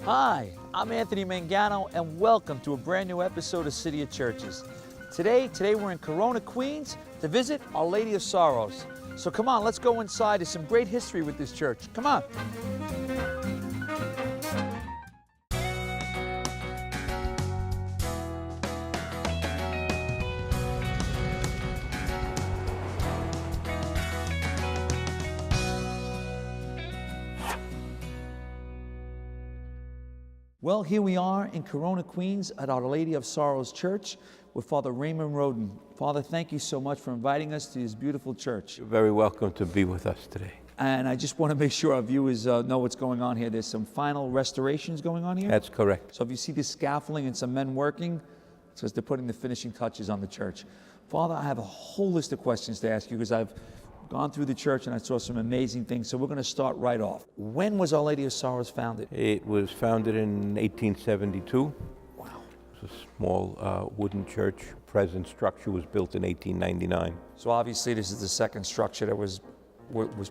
Hi, I'm Anthony Mangano, and welcome to a brand new episode of City of Churches. Today we're in Corona, Queens, to visit Our Lady of Sorrows. So come on, let's go inside. There's some great history with this church. Come on. Well, here we are in Corona, Queens at Our Lady of Sorrows Church with Father Ray Roden. Father, thank you so much for inviting us to this beautiful church. You're very welcome to be with us today. And I just want to make sure our viewers know what's going on here. There's some final restorations going on here? That's correct. So if you see the scaffolding and some men working, it's because they're putting the finishing touches on the church. Father, I have a whole list of questions to ask you because I've gone through the church and I saw some amazing things. So we're going to start right off. When was Our Lady of Sorrows founded? It was founded in 1872. Wow. It was a small wooden church. Present structure was built in 1899. So obviously this is the second structure that was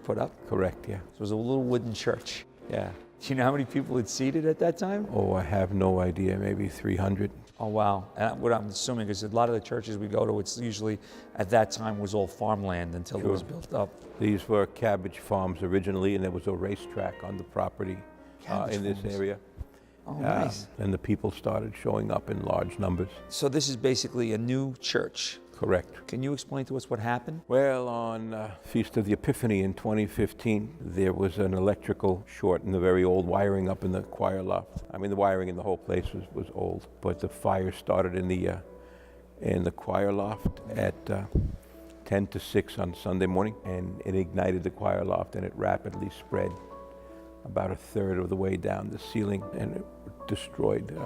put up? Correct, yeah. So it was a little wooden church. Yeah. Do you know how many people had seated at that time? Oh, I have no idea, maybe 300. Oh, wow. And what I'm assuming is a lot of the churches we go to, it's usually at that time was all farmland until it was built up. These were cabbage farms originally, and there was a racetrack on the property in this area. Oh, nice. And the people started showing up in large numbers. So this is basically a new church. Correct. Can you explain to us what happened? Well, on Feast of the Epiphany in 2015, there was an electrical short in the very old wiring up in the choir loft. I mean, the wiring in the whole place was old, but the fire started in the choir loft at 10 to 6 on Sunday morning, and it ignited the choir loft, and it rapidly spread about a third of the way down the ceiling, and it destroyed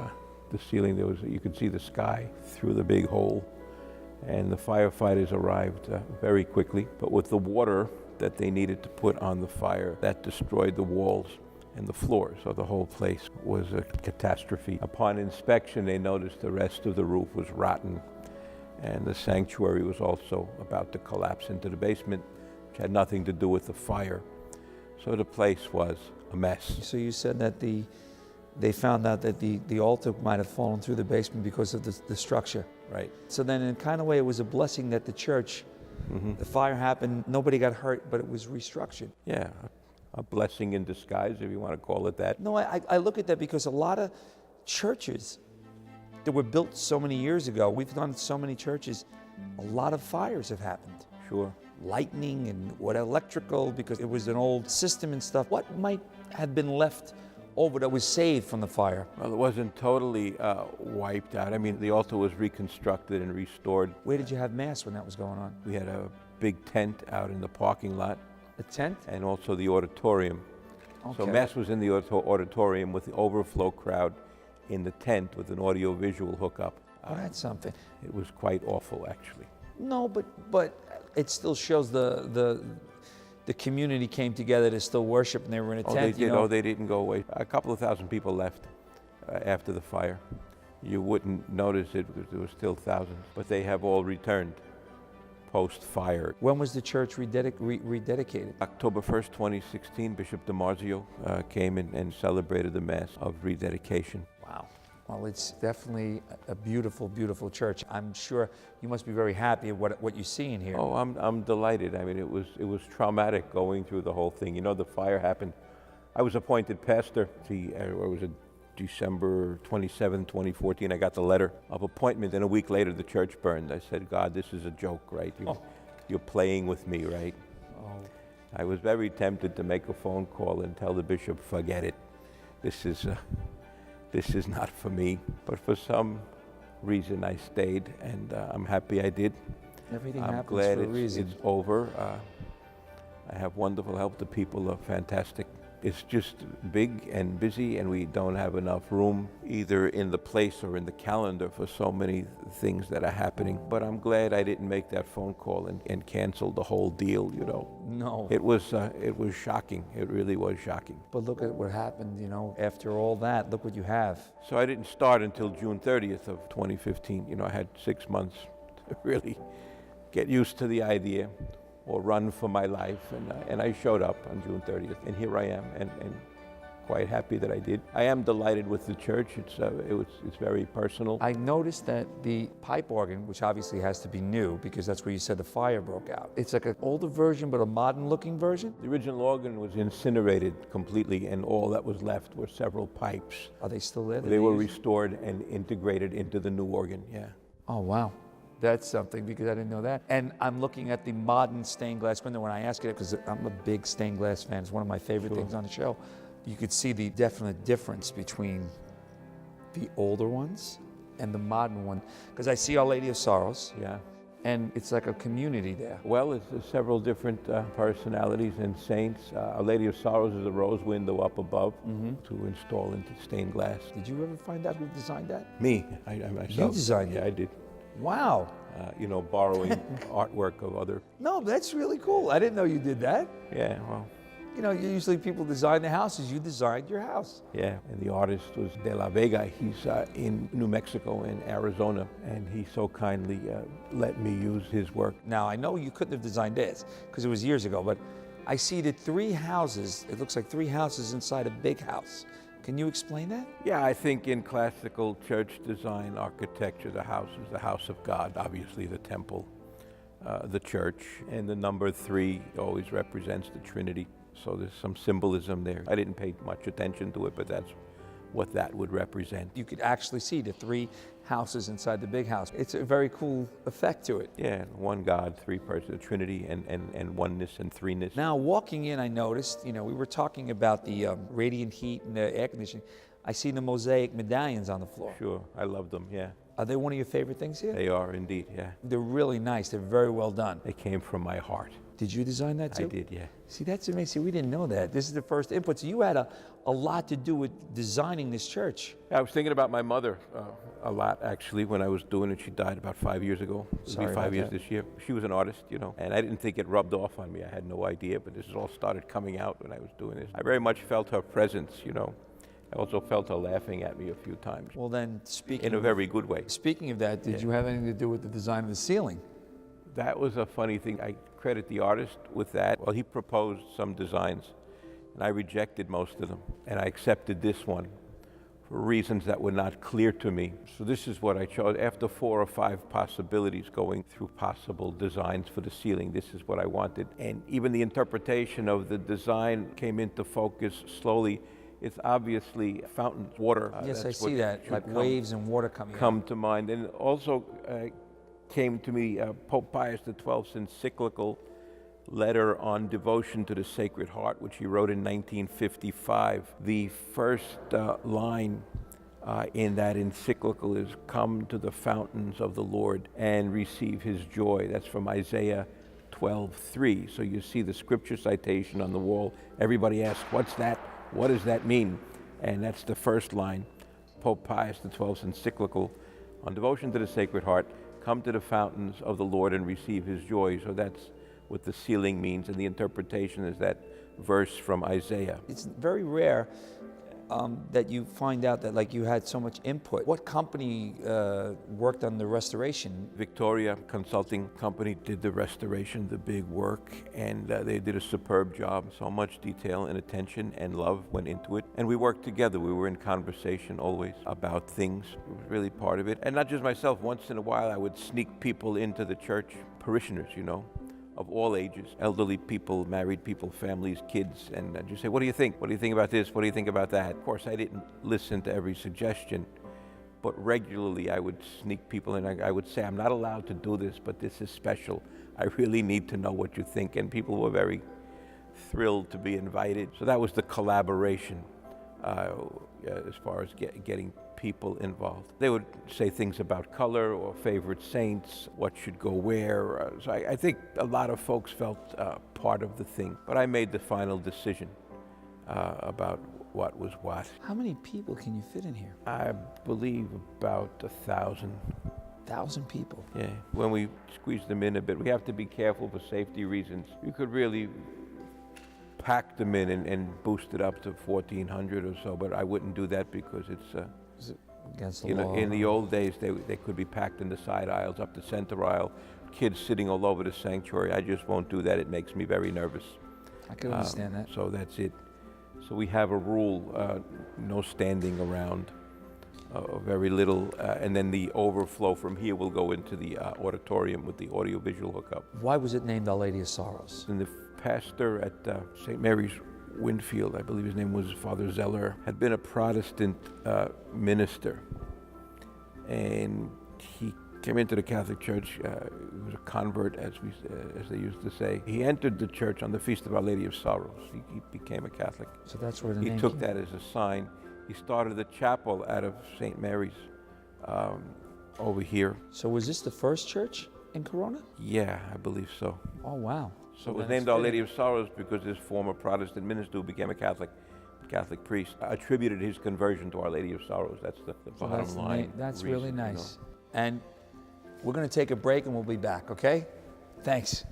the ceiling. You could see the sky through the big hole. And the firefighters arrived very quickly, but with the water that they needed to put on the fire, that destroyed the walls and the floor, so the whole place was a catastrophe. Upon inspection, they noticed the rest of the roof was rotten, and the sanctuary was also about to collapse into the basement, which had nothing to do with the fire. So the place was a mess. So you said that they found out that the altar might have fallen through the basement because of the structure. Right. So then in a kind of way, it was a blessing that the church, the fire happened, nobody got hurt, but it was restructured. Yeah, a blessing in disguise, if you want to call it that. No, I look at that because a lot of churches that were built so many years ago, we've done so many churches, a lot of fires have happened. Sure. Lightning and electrical, because it was an old system and stuff. What might have been left over that was saved from the fire? Well, it wasn't totally wiped out. I mean, the altar was reconstructed and restored. Where did you have Mass when that was going on? We had a big tent out in the parking lot. A tent? And also the auditorium. Okay. So Mass was in the auditorium with the overflow crowd in the tent with an audio-visual hookup. Oh, that's something. It was quite awful, actually. No, but it still shows the community came together to still worship, and they were in a tent. They did. You know? They didn't go away. A couple of thousand people left after the fire. You wouldn't notice it because there were still thousands, but they have all returned post-fire. When was the church rededicated? October 1st, 2016, Bishop DiMarzio came in and celebrated the Mass of rededication. Wow. Well, it's definitely a beautiful, beautiful church. I'm sure you must be very happy at what you see in here. Oh, I'm delighted. I mean, it was traumatic going through the whole thing. You know, the fire happened. I was appointed pastor. Was it December 27, 2014? I got the letter of appointment, and a week later the church burned. I said, God, this is a joke, right? You're playing with me, right? Oh. I was very tempted to make a phone call and tell the bishop, forget it. This is not for me. But for some reason I stayed, and I'm happy I did. Everything I'm happens glad for a reason. it's over. I have wonderful help. The people are fantastic. It's just big and busy, and we don't have enough room either in the place or in the calendar for so many things that are happening. But I'm glad I didn't make that phone call and cancel the whole deal, you know. No. It was shocking. It really was shocking. But look at what happened, you know, after all that, look what you have. So I didn't start until June 30th of 2015. You know, I had 6 months to really get used to the idea or run for my life, and I showed up on June 30th, and here I am, and quite happy that I did. I am delighted with the church. It's very personal. I noticed that the pipe organ, which obviously has to be new because that's where you said the fire broke out, it's like an older version but a modern looking version? The original organ was incinerated completely, and all that was left were several pipes. Are they still there? They were restored and integrated into the new organ, yeah. Oh, wow. That's something, because I didn't know that. And I'm looking at the modern stained glass window when I ask it, because I'm a big stained glass fan. It's one of my favorite things on the show. You could see the definite difference between the older ones and the modern one. Because I see Our Lady of Sorrows. Yeah. And it's like a community there. Well, it's several different personalities and saints. Our Lady of Sorrows is a rose window up above to install into stained glass. Did you ever find out who designed that? Me, I myself. You designed it? Yeah, I did. Wow. Borrowing artwork of other. No, that's really cool. I didn't know you did that. Yeah, well. Usually people design the houses. You designed your house. Yeah, and the artist was De La Vega. He's in New Mexico and Arizona, and he so kindly let me use his work. Now, I know you couldn't have designed this because it was years ago, but I see that 3 houses, it looks like 3 houses inside a big house. Can you explain that? Yeah, I think in classical church design architecture, the house is the house of God, obviously the temple, the church, and the number 3 always represents the Trinity. So there's some symbolism there. I didn't pay much attention to it, but that's what that would represent. You could actually see the 3 houses inside the big house. It's a very cool effect to it. Yeah, one God, 3 persons, the Trinity, and oneness and threeness. Now, walking in, I noticed, we were talking about the radiant heat and the air conditioning. I see the mosaic medallions on the floor. Sure, I love them, yeah. Are they one of your favorite things here? They are indeed, yeah. They're really nice. They're very well done. They came from my heart. Did you design that too? I did, yeah. See, that's amazing. We didn't know that. This is the first input. So you had a lot to do with designing this church. I was thinking about my mother a lot, actually, when I was doing it. She died about 5 years ago. It'll be 5 years this year. She was an artist, and I didn't think it rubbed off on me. I had no idea, but this all started coming out when I was doing this. I very much felt her presence, I also felt her laughing at me a few times. Well, then, in a very good way. Speaking of that, did you have anything to do with the design of the ceiling? That was a funny thing. I credit the artist with that. Well, he proposed some designs, and I rejected most of them. And I accepted this one for reasons that were not clear to me. So this is what I chose. After 4 or 5 possibilities going through possible designs for the ceiling, this is what I wanted. And even the interpretation of the design came into focus slowly. It's obviously fountain water. Yes, I see that, like waves and water coming out. To mind. And also came to me Pope Pius XII's encyclical letter on devotion to the Sacred Heart, which he wrote in 1955. The first line in that encyclical is, "Come to the fountains of the Lord and receive his joy." That's from Isaiah 12:3. So you see the scripture citation on the wall. Everybody asks, what's that? What does that mean? And that's the first line. Pope Pius XII's encyclical on devotion to the Sacred Heart, "Come to the fountains of the Lord and receive his joy." So that's what the ceiling means, and the interpretation is that verse from Isaiah. It's very rare that you find out that you had so much input. What company worked on the restoration? Victoria Consulting Company did the restoration, the big work, and they did a superb job. So much detail and attention and love went into it. And we worked together. We were in conversation always about things. It was really part of it. And not just myself. Once in a while, I would sneak people into the church, parishioners, of all ages, elderly people, married people, families, kids, and I'd just say, what do you think? What do you think about this? What do you think about that? Of course, I didn't listen to every suggestion, but regularly I would sneak people in. I would say, I'm not allowed to do this, but this is special. I really need to know what you think. And people were very thrilled to be invited. So that was the collaboration as far as getting people involved. They would say things about color or favorite saints, what should go where. So I think a lot of folks felt part of the thing, but I made the final decision about what was what. How many people can you fit in here? I believe about 1,000. 1,000 people? Yeah, when we squeeze them in a bit. We have to be careful for safety reasons. You could really pack them in and boost it up to 1,400 or so, but I wouldn't do that because it's against the law. In the old days, they could be packed in the side aisles, up the center aisle, kids sitting all over the sanctuary. I just won't do that. It makes me very nervous. I can understand that. So that's it. So we have a rule, no standing around, very little, and then the overflow from here will go into the auditorium with the audiovisual hookup. Why was it named Our Lady of Sorrows? And the pastor at St. Mary's Winfield, I believe his name was Father Zeller, had been a Protestant minister. And he came into the Catholic Church. He was a convert, as they used to say. He entered the church on the Feast of Our Lady of Sorrows. He became a Catholic. So that's where the name He took came. that as a sign. He started the chapel out of St. Mary's over here. So was this the first church in Corona? Yeah, I believe so. Oh, wow. So it was then named it's Our fitting. Lady of Sorrows because this former Protestant minister who became a Catholic priest attributed his conversion to Our Lady of Sorrows. That's the So bottom that's the line. name. That's reason, really you know. nice. And we're going to take a break and we'll be back, okay? Thanks.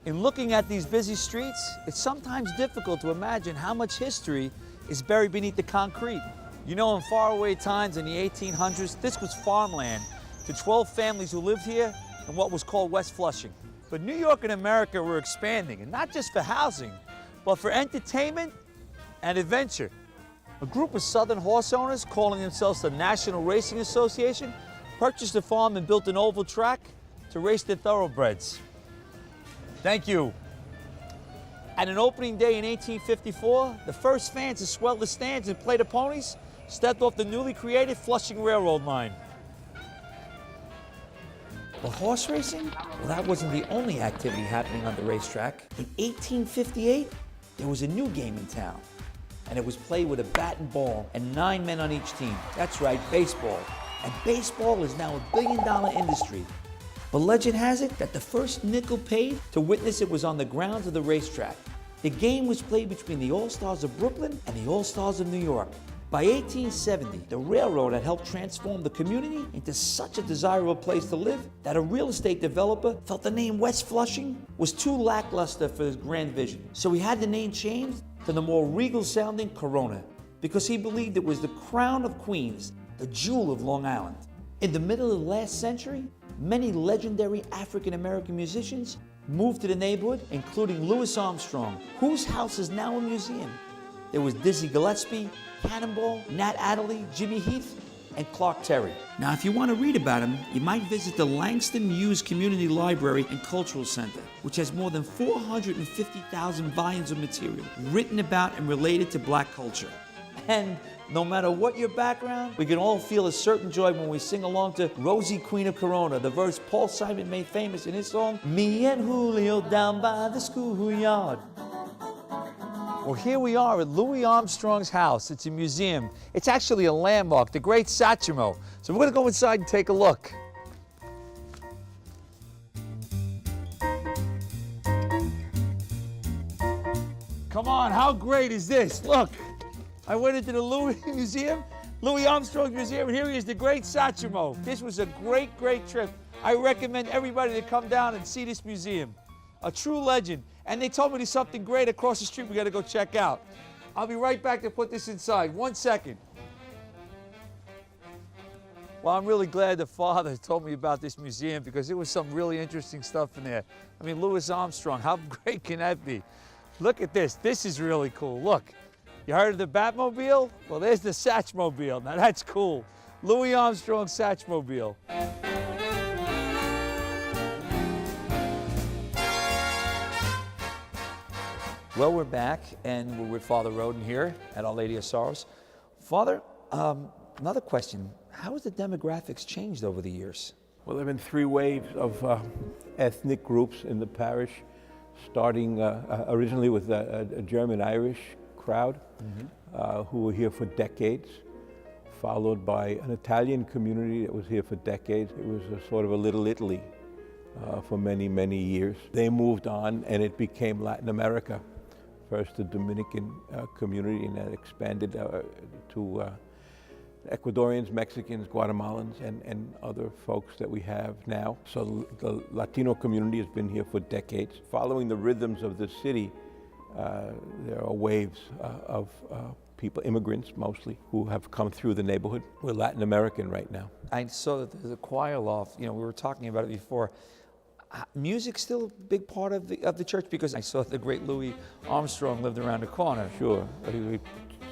In looking at these busy streets, it's sometimes difficult to imagine how much history is buried beneath the concrete. You know, in faraway times in the 1800s, this was farmland to 12 families who lived here in what was called West Flushing. But New York and America were expanding, and not just for housing, but for entertainment and adventure. A group of Southern horse owners, calling themselves the National Racing Association, purchased a farm and built an oval track to race their thoroughbreds. Thank you. At an opening day in 1854, the first fans to swell the stands and play the ponies stepped off the newly created Flushing Railroad line. But horse racing? Well, that wasn't the only activity happening on the racetrack. In 1858, there was a new game in town, and it was played with a bat and ball and 9 men on each team. That's right, baseball. And baseball is now a billion-dollar industry. But legend has it that the first nickel paid to witness it was on the grounds of the racetrack. The game was played between the All-Stars of Brooklyn and the All-Stars of New York. By 1870, the railroad had helped transform the community into such a desirable place to live that a real estate developer felt the name West Flushing was too lackluster for his grand vision. So he had the name changed to the more regal-sounding Corona, because he believed it was the crown of Queens, the jewel of Long Island. In the middle of the last century, many legendary African-American musicians moved to the neighborhood, including Louis Armstrong, whose house is now a museum. There was Dizzy Gillespie, Cannonball, Nat Adderley, Jimmy Heath, and Clark Terry. Now, if you want to read about him, you might visit the Langston Hughes Community Library and Cultural Center, which has more than 450,000 volumes of material written about and related to Black culture. And no matter what your background, we can all feel a certain joy when we sing along to Rosie, Queen of Corona, the verse Paul Simon made famous in his song, Me and Julio down by the schoolyard. Well, here we are at Louis Armstrong's house. It's a museum. It's actually a landmark, the Great Satchmo. So we're going to go inside and take a look. Come on, how great is this? Look, I went into the Louis Museum, Louis Armstrong Museum, and here he is, the Great Satchmo. This was a great, great trip. I recommend everybody to come down and see this museum. A true legend. And they told me there's something great across the street we got to go check out. I'll be right back to put this inside. 1 second. Well, I'm really glad the Father told me about this museum because there was some really interesting stuff in there. I mean, Louis Armstrong, how great can that be? Look at this. This is really cool. Look, you heard of the Batmobile? Well, there's the Satchmobile. Now, that's cool. Louis Armstrong Satchmobile. Well, we're back, and we're with Father Roden here at Our Lady of Sorrows. Father, another question. How has the demographics changed over the years? Well, there have been 3 waves of ethnic groups in the parish, starting originally with a German-Irish crowd who were here for decades, followed by an Italian community that was here for decades. It was a sort of a little Italy for many, many years. They moved on, and it became Latin America. First the Dominican community, and that expanded to Ecuadorians, Mexicans, Guatemalans, and other folks that we have now. So the Latino community has been here for decades. Following the rhythms of the city, there are waves of people, immigrants mostly, who have come through the neighborhood. We're Latin American right now. I saw that there's a choir loft. You know, we were talking about it before. Music's still a big part of the church, because I saw the great Louis Armstrong lived around the corner. Sure,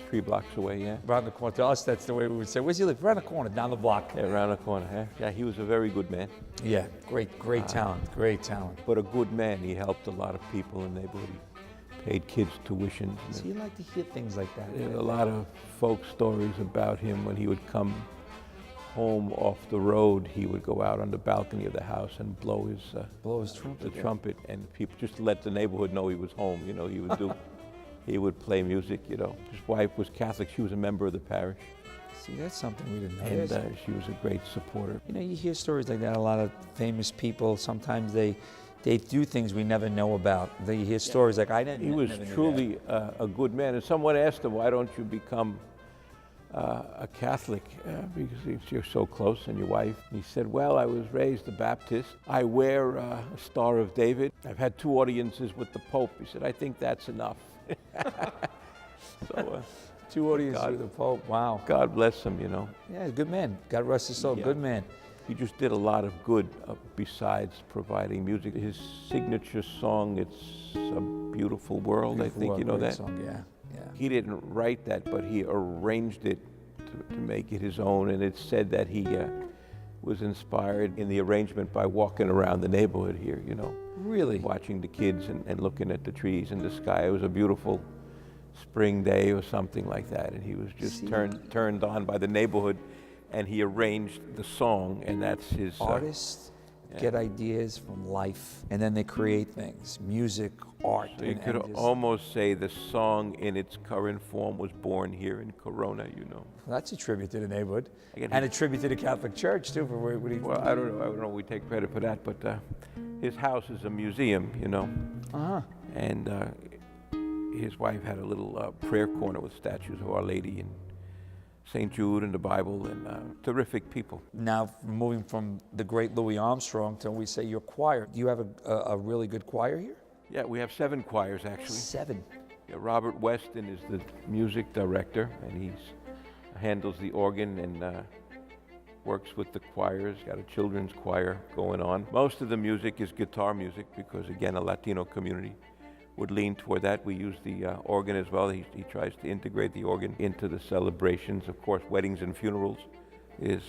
3 blocks away, yeah. Around the corner. To us, that's the way we would say. Where's he live? Around the corner, down the block. Yeah, around the corner, yeah. Yeah, he was a very good man. Yeah, great talent, great talent. But a good man. He helped a lot of people in the neighborhood. He paid kids tuition. So you like to hear things like that? There's a lot of folk stories about him. When he would come home off the road, he would go out on the balcony of the house and blow his trumpet. Trumpet, and people just to let the neighborhood know he was home. You know, he would do. He would play music. You know, his wife was Catholic. She was a member of the parish. See, that's something we didn't know. And she was a great supporter. You know, you hear stories like that. A lot of famous people, sometimes they do things we never know about. You hear stories like I didn't. He was truly a good man. And someone asked him, "Why don't you become a Catholic?" Because you're so close, and your wife. And he said, "Well, I was raised a Baptist. I wear a Star of David. I've had 2 audiences with the Pope." He said, "I think that's enough." So, 2 audiences with the Pope. Wow. God bless him, you know. Yeah, good man. God rest his soul. Yeah. Good man. He just did a lot of good besides providing music. His signature song, "It's a Beautiful World," I think you know that. Song. Yeah. He didn't write that, but he arranged it to make it his own. And it's said that he was inspired in the arrangement by walking around the neighborhood here, you know. Really? Watching the kids and looking at the trees and the sky. It was a beautiful spring day or something like that. And he was just turned on by the neighborhood, and he arranged the song, and that's his... Artists get ideas from life, and then they create things, music, art. So you could almost say the song in its current form was born here in Corona, you know. Well, that's a tribute to the neighborhood, Again, and a tribute to the Catholic Church, too. Well, I don't know if we take credit for that, but his house is a museum, you know. Uh-huh. And his wife had a little prayer corner with statues of Our Lady and St. Jude and the Bible, and terrific people. Now, moving from the great Louis Armstrong to, we say, your choir. Do you have a really good choir here? Yeah, we have 7 choirs, actually. 7? Yeah, Robert Weston is the music director, and he handles the organ and works with the choirs. Got a children's choir going on. Most of the music is guitar music because, again, a Latino community would lean toward that. We use the organ as well. He tries to integrate the organ into the celebrations. Of course, weddings and funerals is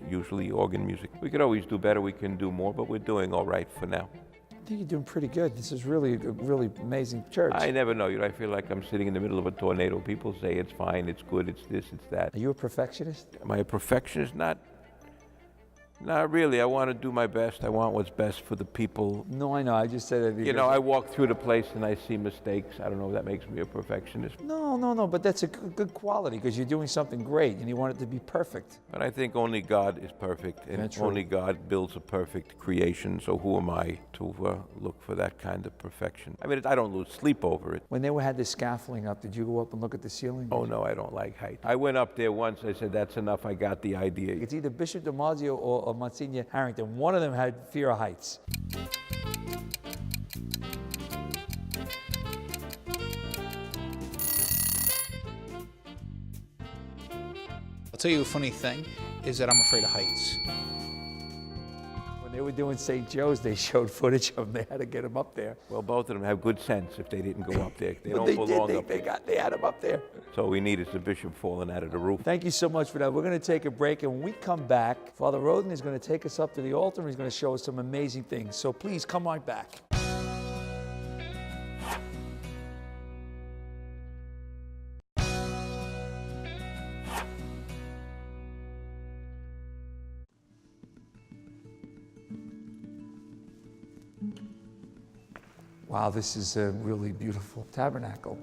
usually organ music. We could always do better. We can do more, but we're doing all right for now. I think you're doing pretty good. This is really a really amazing church. I never know. You know, I feel like I'm sitting in the middle of a tornado. People say it's fine, it's good, it's this, it's that. Are you a perfectionist? Am I a perfectionist? Not really. I want to do my best. I want what's best for the people. No, I know. I just said that because... You know, I walk through the place and I see mistakes. I don't know if that makes me a perfectionist. No, but that's a good quality because you're doing something great and you want it to be perfect. But I think only God is perfect, and only God builds a perfect creation, so who am I to look for that kind of perfection? I mean, I don't lose sleep over it. When they had the scaffolding up, did you go up and look at the ceiling? Oh, no, I don't like height. I went up there once. I said, that's enough. I got the idea. It's either Bishop DiMaggio or Monsignor Harrington. One of them had fear of heights. I'll tell you a funny thing is that I'm afraid of heights. When they were doing St. Joe's, they showed footage of them. They had to get him up there. Well, both of them have good sense if they didn't go up there. They don't belong up there. They had him up there. So we need is the bishop falling out of the roof. Thank you so much for that. We're going to take a break, and when we come back, Father Roden is going to take us up to the altar, and he's going to show us some amazing things. So please come right back. Wow, this is a really beautiful tabernacle.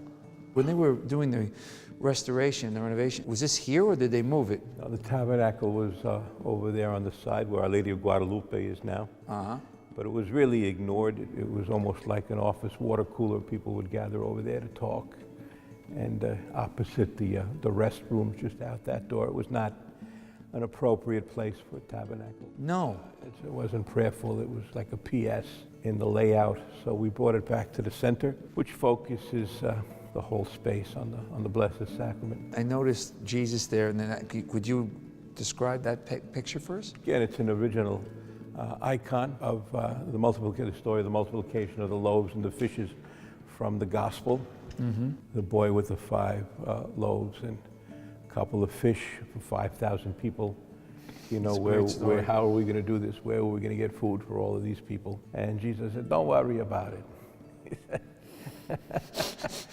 When they were doing the restoration, the renovation, was this here or did they move it? No, the tabernacle was over there on the side where Our Lady of Guadalupe is now. Uh-huh. But it was really ignored. It was almost like an office water cooler. People would gather over there to talk. And opposite the restrooms, just out that door, it was not an appropriate place for a tabernacle. No. It wasn't prayerful. It was like a PS in the layout. So we brought it back to the center, which focuses the whole space on the Blessed Sacrament. I noticed Jesus there, and then could you describe that picture for us? Again, it's an original icon of the story of the multiplication of the loaves and the fishes from the Gospel. Mm-hmm. The boy with the 5 loaves and a couple of fish for 5,000 people. You know, how are we going to do this? Where are we going to get food for all of these people? And Jesus said, don't worry about it.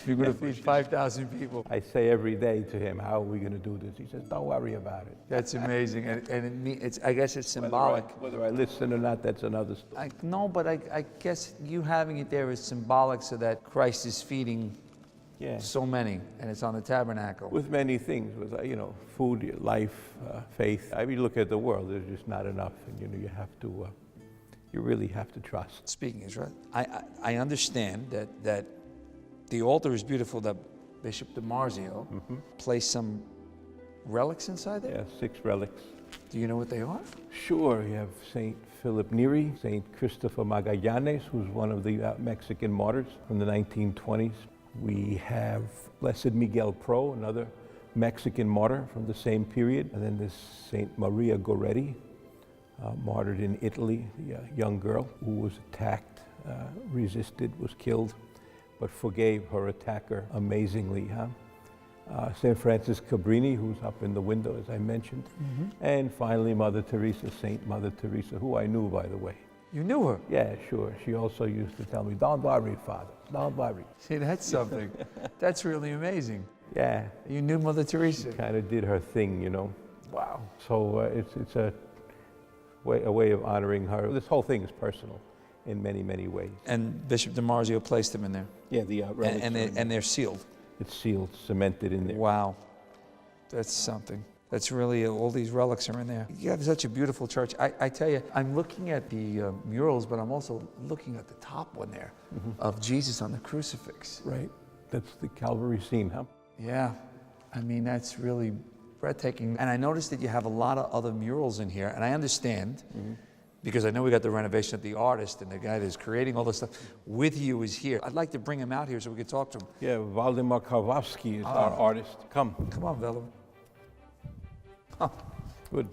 You're going to feed 5,000 people. I say every day to him, how are we going to do this? He says, don't worry about it. That's amazing. And I guess it's symbolic. Whether I listen or not, that's another story. No, but I guess you having it there is symbolic so that Christ is feeding so many, and it's on the tabernacle. With many things, with food, life, faith. I mean, look at the world, there's just not enough, and you have to, you really have to trust. Speaking is right. I understand that the altar is beautiful, that Bishop DiMarzio placed some relics inside there? Yeah, 6 relics. Do you know what they are? Sure, you have St. Philip Neri, St. Christopher Magallanes, who's one of the Mexican martyrs from the 1920s. We have Blessed Miguel Pro, another Mexican martyr from the same period. And then there's St. Maria Goretti, martyred in Italy, a young girl who was attacked, resisted, was killed, but forgave her attacker amazingly. St. Francis Cabrini, who's up in the window, as I mentioned. Mm-hmm. And finally, Mother Teresa, Saint Mother Teresa, who I knew, by the way. You knew her? Yeah, sure. She also used to tell me, don't worry, Father, don't worry. See, that's something. That's really amazing. Yeah. You knew Mother Teresa. Kind of did her thing, Wow. So it's a way of honoring her. This whole thing is personal in many, many ways. And Bishop DiMarzio placed them in there? Yeah, the relics. And they're sealed? It's sealed, cemented in there. Wow. That's something. That's really, all these relics are in there. You have such a beautiful church. I tell you, I'm looking at the murals, but I'm also looking at the top one there of Jesus on the crucifix. Right. That's the Calvary scene, huh? Yeah. I mean, that's really breathtaking. And I noticed that you have a lot of other murals in here, and I understand, because I know we got the renovation of the artist, and the guy that's creating all this stuff with you is here. I'd like to bring him out here so we could talk to him. Yeah, Waldemar Karwowski is our artist. Come on, Valdemar. Oh. Good.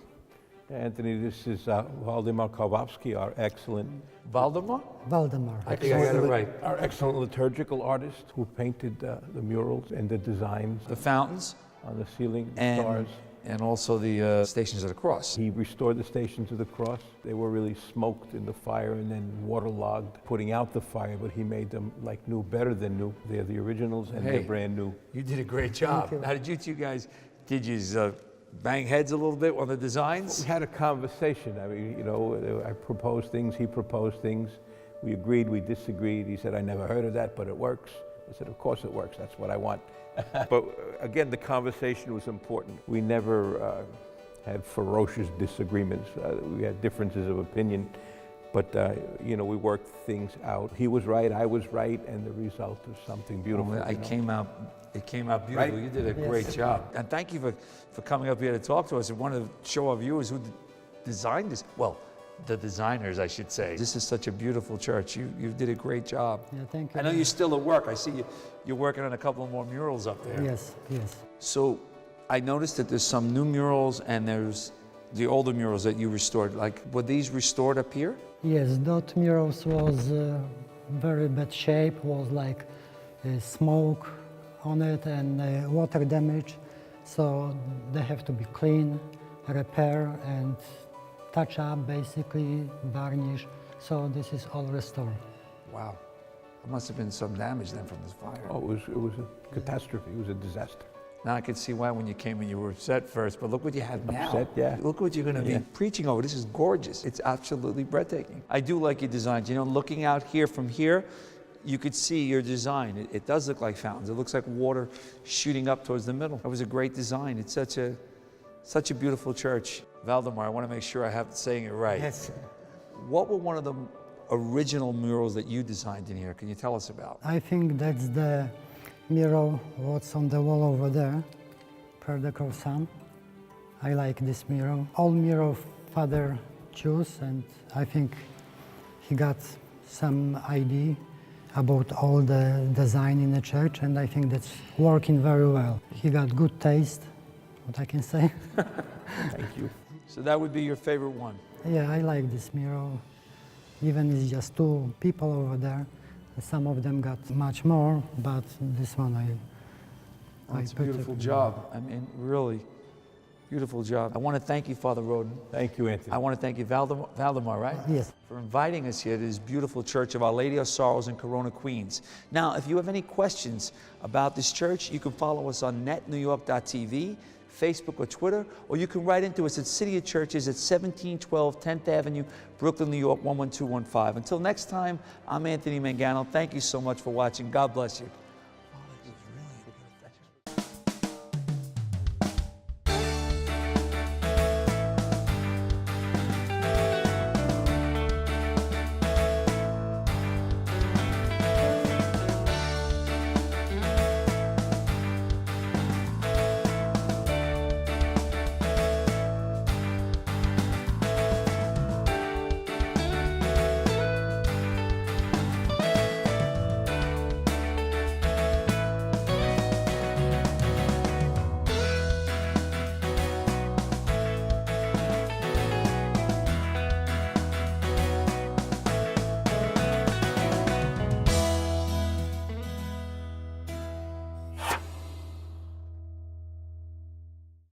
Anthony, this is Waldemar Karwowski, our excellent... Waldemar? Waldemar. I think I got it right. Our excellent liturgical artist who painted the murals and the designs. The fountains. On the ceiling, stars. And also the Stations of the Cross. He restored the Stations of the Cross. They were really smoked in the fire and then waterlogged, putting out the fire, but he made them like new, better than new. They're the originals and they're brand new. You did a great job. How did you two guys, did you bang heads a little bit on the designs? We had a conversation. I mean, I proposed things, he proposed things. We agreed, we disagreed. He said, I never heard of that, but it works. I said, of course it works, that's what I want. But again, the conversation was important. We never had ferocious disagreements. We had differences of opinion, but we worked things out. He was right, I was right, and the result is something beautiful. Well, it came out beautiful. Right? You did a great job. And thank you for coming up here to talk to us and want to show our viewers who designed this. Well, the designers, I should say. This is such a beautiful church. You did a great job. Yeah, thank you. I know you're still at work. I see you're working on a couple more murals up there. Yes. So I noticed that there's some new murals and there's the older murals that you restored. Like, were these restored up here? Yes, that murals was very bad shape, was like smoke on it and water damage. So they have to be clean, repair and touch up, basically, varnish. So this is all restored. Wow. There must have been some damage then from this fire. Oh, it was a catastrophe. It was a disaster. Now I can see why when you came in you were upset first, but look what you have now. Upset, yeah. Look what you're going to be preaching over. This is gorgeous. It's absolutely breathtaking. I do like your designs. Looking out here from here, you could see your design. It does look like fountains. It looks like water shooting up towards the middle. That was a great design. It's such a beautiful church. Waldemar, I want to make sure I have saying it right. Yes. What were one of the original murals that you designed in here? Can you tell us about? I think that's the mural what's on the wall over there, per the croissant. I like this mural. All mural Father chose, and I think he got some idea about all the design in the church, and I think that's working very well. He got good taste, what I can say. Thank you. So that would be your favorite one. Yeah, I like this mural. Even it's just two people over there. Some of them got much more, but this one I It's a put beautiful job. I mean, really, beautiful job. I want to thank you, Father Roden. Thank you, Anthony. I want to thank you, Valdemar, right? Yes. For inviting us here to this beautiful church of Our Lady of Sorrows in Corona, Queens. Now, if you have any questions about this church, you can follow us on netnewyork.tv, Facebook or Twitter, or you can write into us at City of Churches at 1712 10th Avenue, Brooklyn, New York, 11215. Until next time, I'm Anthony Mangano. Thank you so much for watching. God bless you.